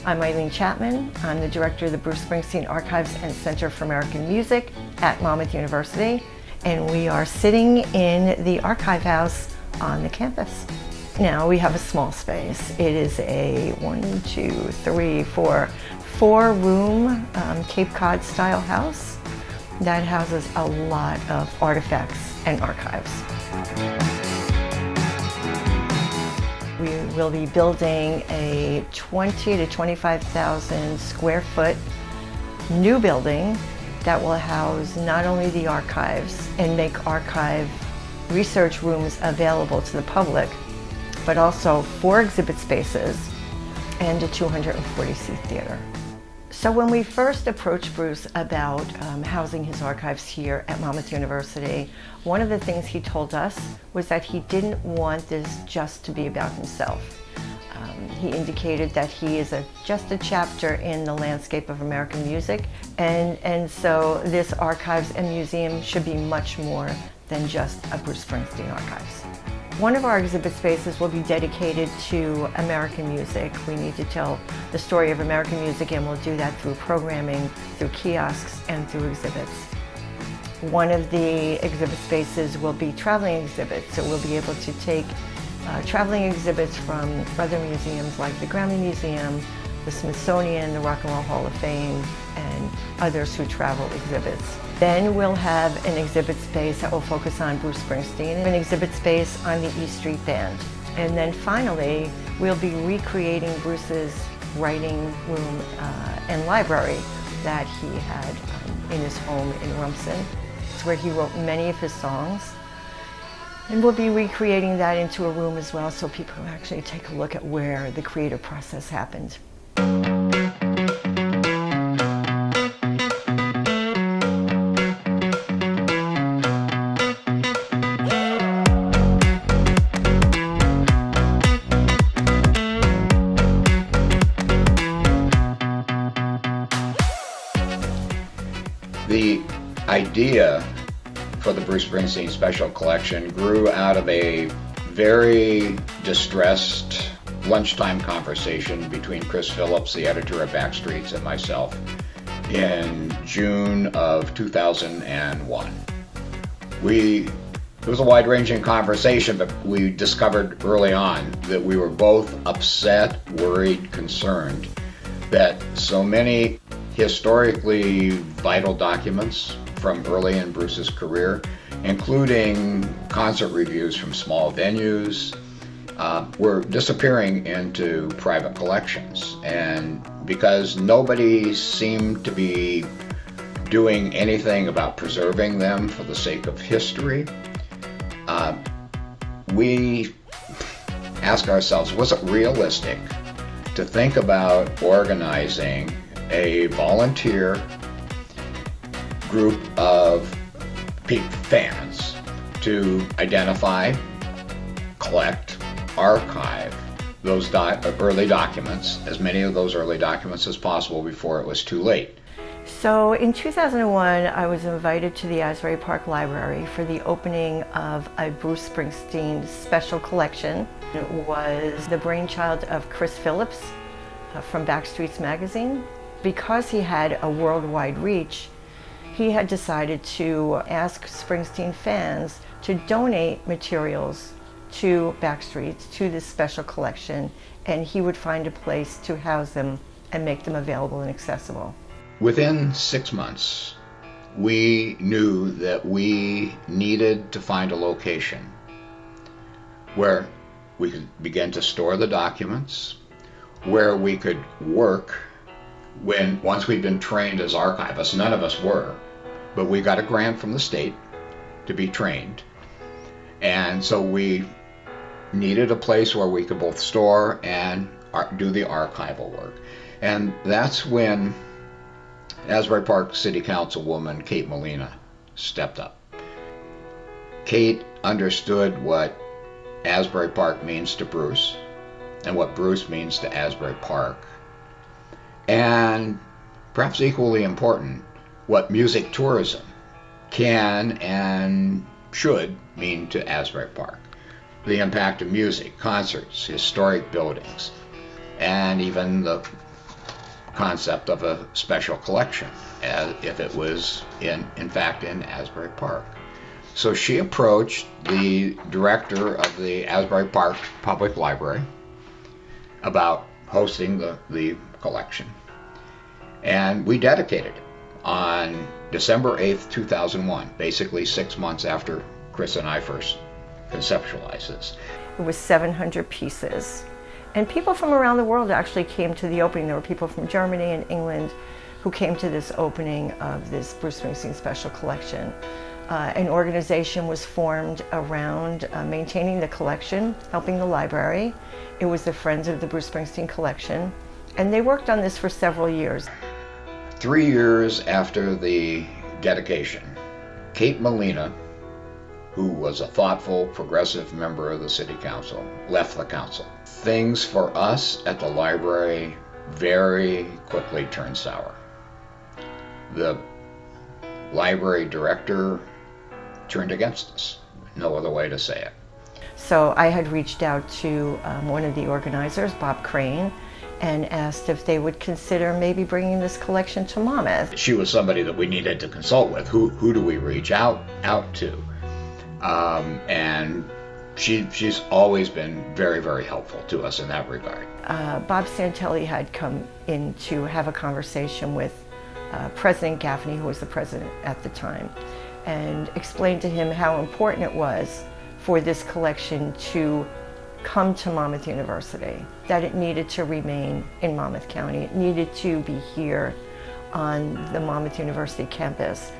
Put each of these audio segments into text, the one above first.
I'm Eileen Chapman. I'm the director of the Bruce Springsteen Archives and Center for American Music at Monmouth University, and we are sitting in the archive house on the campus. Now we have a small space. It is a 4-room Cape Cod style house that houses a lot of artifacts and archives. We will be building a 20 to 25,000 square foot new building that will house not only the archives and make archive research rooms available to the public, but also 4 exhibit spaces and a 240-seat theater. So when we first approached Bruce about housing his archives here at Monmouth University, one of the things he told us was that he didn't want this just to be about himself. He indicated that he is just a chapter in the landscape of American music, and so this archives and museum should be much more than just a Bruce Springsteen archives. One of our exhibit spaces will be dedicated to American music. We need to tell the story of American music, and we'll do that through programming, through kiosks, and through exhibits. One of the exhibit spaces will be traveling exhibits, so we'll be able to take traveling exhibits from other museums like the Grammy Museum, the Smithsonian, the Rock and Roll Hall of Fame, and others who travel exhibits. Then we'll have an exhibit space that will focus on Bruce Springsteen, and an exhibit space on the E Street Band. And then finally, we'll be recreating Bruce's writing room and library that he had in his home in Rumson. It's where he wrote many of his songs. And we'll be recreating that into a room as well, so people can actually take a look at where the creative process happened. The idea for the Bruce Springsteen Special Collection grew out of a very distressed lunchtime conversation between Chris Phillips, the editor of Backstreets, and myself in June of 2001. It was a wide-ranging conversation, but we discovered early on that we were both upset, worried, concerned that so many historically vital documents from early in Bruce's career, including concert reviews from small venues, were disappearing into private collections. And because nobody seemed to be doing anything about preserving them for the sake of history, we asked ourselves, was it realistic to think about organizing a volunteer group of fans to identify, collect, archive those early documents, as many of those early documents as possible before it was too late. So in 2001, I was invited to the Asbury Park Library for the opening of a Bruce Springsteen special collection. It was the brainchild of Chris Phillips from Backstreets magazine. Because he had a worldwide reach, he had decided to ask Springsteen fans to donate materials to Backstreets, to this special collection, and he would find a place to house them and make them available and accessible. Within 6 months, we knew that we needed to find a location where we could begin to store the documents, where we could work once we'd been trained as archivists. None of us were, but we got a grant from the state to be trained. And so we needed a place where we could both store and do the archival work. And that's when Asbury Park City Councilwoman Kate Molina stepped up. Kate understood what Asbury Park means to Bruce and what Bruce means to Asbury Park. And perhaps equally important, what music tourism can and should mean to Asbury Park. The impact of music, concerts, historic buildings, and even the concept of a special collection, as if it was in fact in Asbury Park. So she approached the director of the Asbury Park Public Library about hosting the collection. And we dedicated it on December 8th, 2001, basically 6 months after Chris and I first conceptualized this. It was 700 pieces. And people from around the world actually came to the opening. There were people from Germany and England who came to this opening of this Bruce Springsteen Special Collection. An organization was formed around maintaining the collection, helping the library. It was the Friends of the Bruce Springsteen Collection, and they worked on this for several years. 3 years after the dedication, Kate Molina, who was a thoughtful, progressive member of the city council, left the council. Things for us at the library very quickly turned sour. The library director turned against us. No other way to say it. So I had reached out to one of the organizers, Bob Crane, and asked if they would consider maybe bringing this collection to Monmouth. She was somebody that we needed to consult with. Who do we reach out to? And she's always been very, very helpful to us in that regard. Bob Santelli had come in to have a conversation with President Gaffney, who was the president at the time, and explained to him how important it was for this collection to come to Monmouth University, that it needed to remain in Monmouth County. It needed to be here on the Monmouth University campus.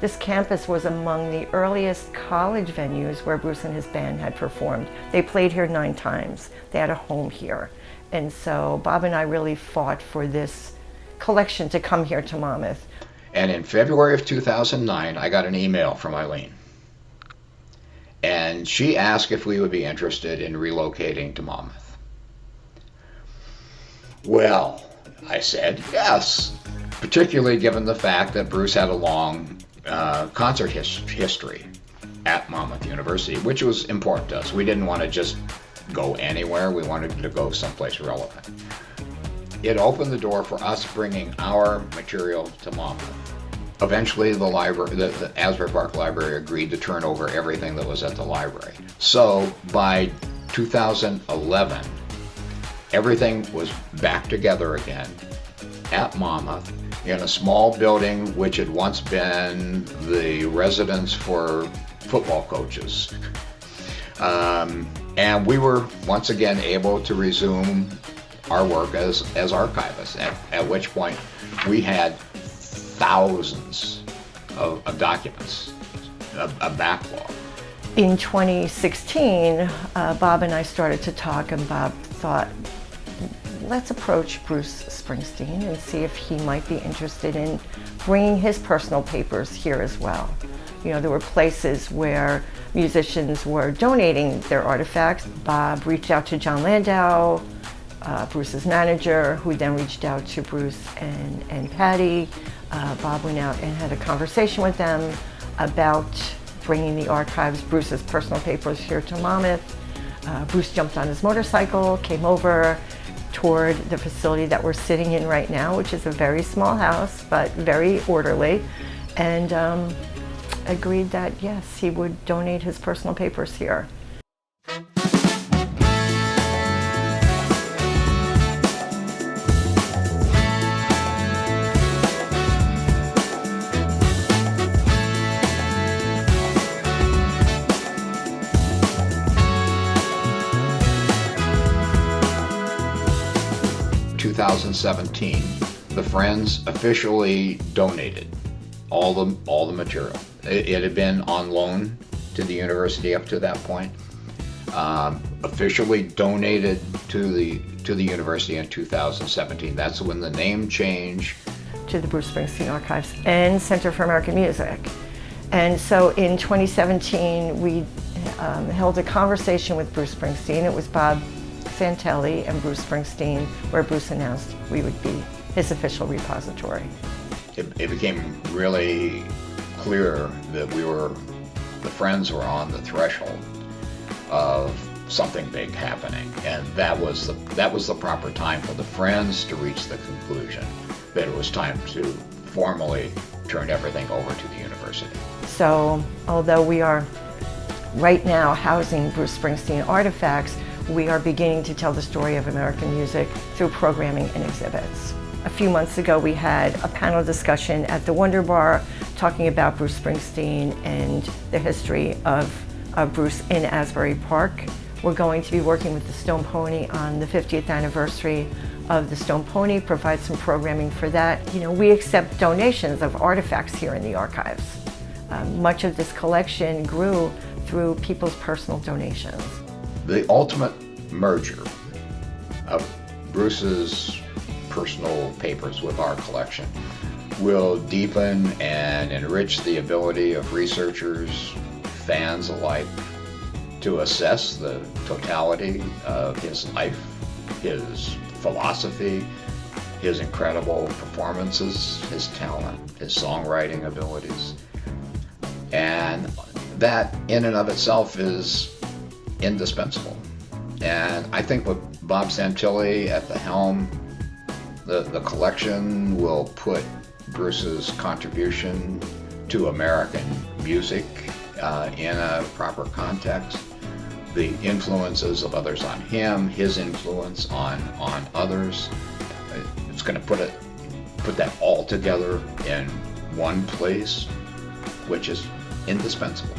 This campus was among the earliest college venues where Bruce and his band had performed. They played here 9 times. They had a home here. And so Bob and I really fought for this collection to come here to Monmouth. And in February of 2009, I got an email from Eileen. And she asked if we would be interested in relocating to Monmouth. Well, I said yes, particularly given the fact that Bruce had a long concert history at Monmouth University, which was important to us. We didn't want to just go anywhere. We wanted to go someplace relevant. It opened the door for us bringing our material to Monmouth. Eventually, the Asbury Park Library agreed to turn over everything that was at the library. So by 2011, everything was back together again at Monmouth in a small building which had once been the residence for football coaches. And we were once again able to resume our work as archivists, at which point we had thousands of documents, a backlog. In 2016, Bob and I started to talk, and Bob thought, let's approach Bruce Springsteen and see if he might be interested in bringing his personal papers here as well. You know, there were places where musicians were donating their artifacts. Bob reached out to John Landau, Bruce's manager, who then reached out to Bruce and Patty. Bob went out and had a conversation with them about bringing the archives, Bruce's personal papers, here to Monmouth. Bruce jumped on his motorcycle, came over, toured the facility that we're sitting in right now, which is a very small house, but very orderly, and agreed that yes, he would donate his personal papers here. In 2017, the Friends officially donated all the material. It had been on loan to the university up to that point. Officially donated to the university in 2017. That's when the name change To the Bruce Springsteen Archives and Center for American Music. And so in 2017, we held a conversation with Bruce Springsteen. It was Bob Santelli and Bruce Springsteen, where Bruce announced we would be his official repository. It became really clear that the Friends were on the threshold of something big happening, and that was the proper time for the Friends to reach the conclusion that it was time to formally turn everything over to the university. So, although we are right now housing Bruce Springsteen artifacts, we are beginning to tell the story of American music through programming and exhibits. A few months ago, we had a panel discussion at the Wonder Bar talking about Bruce Springsteen and the history of Bruce in Asbury Park. We're going to be working with the Stone Pony on the 50th anniversary of the Stone Pony, provide some programming for that. You know, we accept donations of artifacts here in the archives. Much of this collection grew through people's personal donations. The ultimate merger of Bruce's personal papers with our collection will deepen and enrich the ability of researchers, fans alike, to assess the totality of his life, his philosophy, his incredible performances, his talent, his songwriting abilities. And that in and of itself is indispensable. And I think with Bob Santilli at the helm, the collection will put Bruce's contribution to American music in a proper context, the influences of others on him, his influence on others. It's going to put that all together in one place, which is indispensable.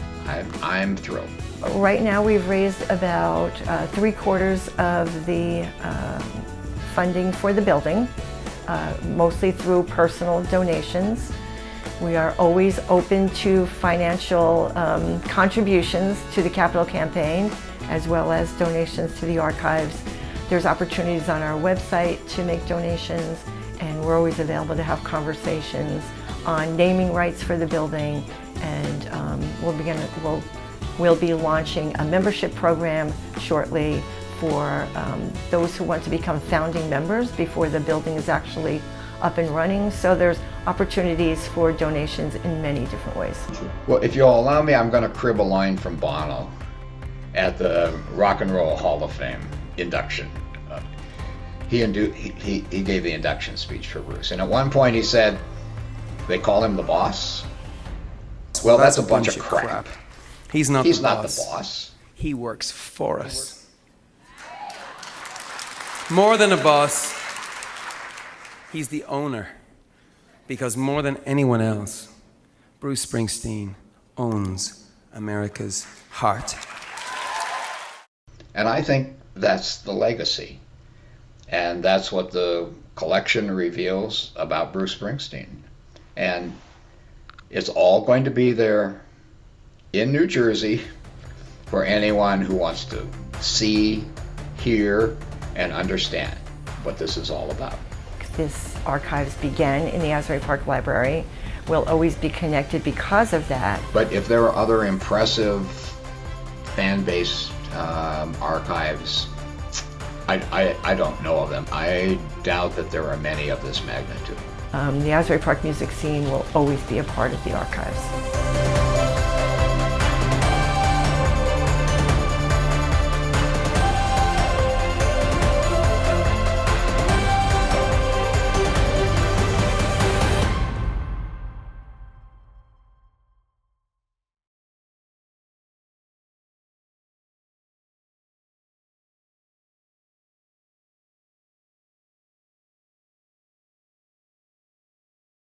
I'm thrilled. Right now we've raised about 3/4 of the funding for the building, mostly through personal donations. We are always open to financial contributions to the capital campaign, as well as donations to the archives. There's opportunities on our website to make donations, and we're always available to have conversations on naming rights for the building, and we'll be launching a membership program shortly for those who want to become founding members before the building is actually up and running. So there's opportunities for donations in many different ways. Well, if you'll allow me, I'm going to crib a line from Bono at the Rock and Roll Hall of Fame induction. He gave the induction speech for Bruce, and at one point he said, they call him the boss. Well, that's a bunch of crap. He's not the boss. He works for us. More than a boss, he's the owner. Because more than anyone else, Bruce Springsteen owns America's heart. And I think that's the legacy. And that's what the collection reveals about Bruce Springsteen. And it's all going to be there in New Jersey for anyone who wants to see, hear, and understand what this is all about. This archives began in the Asbury Park Library. We'll always be connected because of that. But if there are other impressive fan-based archives, I don't know of them. I doubt that there are many of this magnitude. The Asbury Park music scene will always be a part of the archives.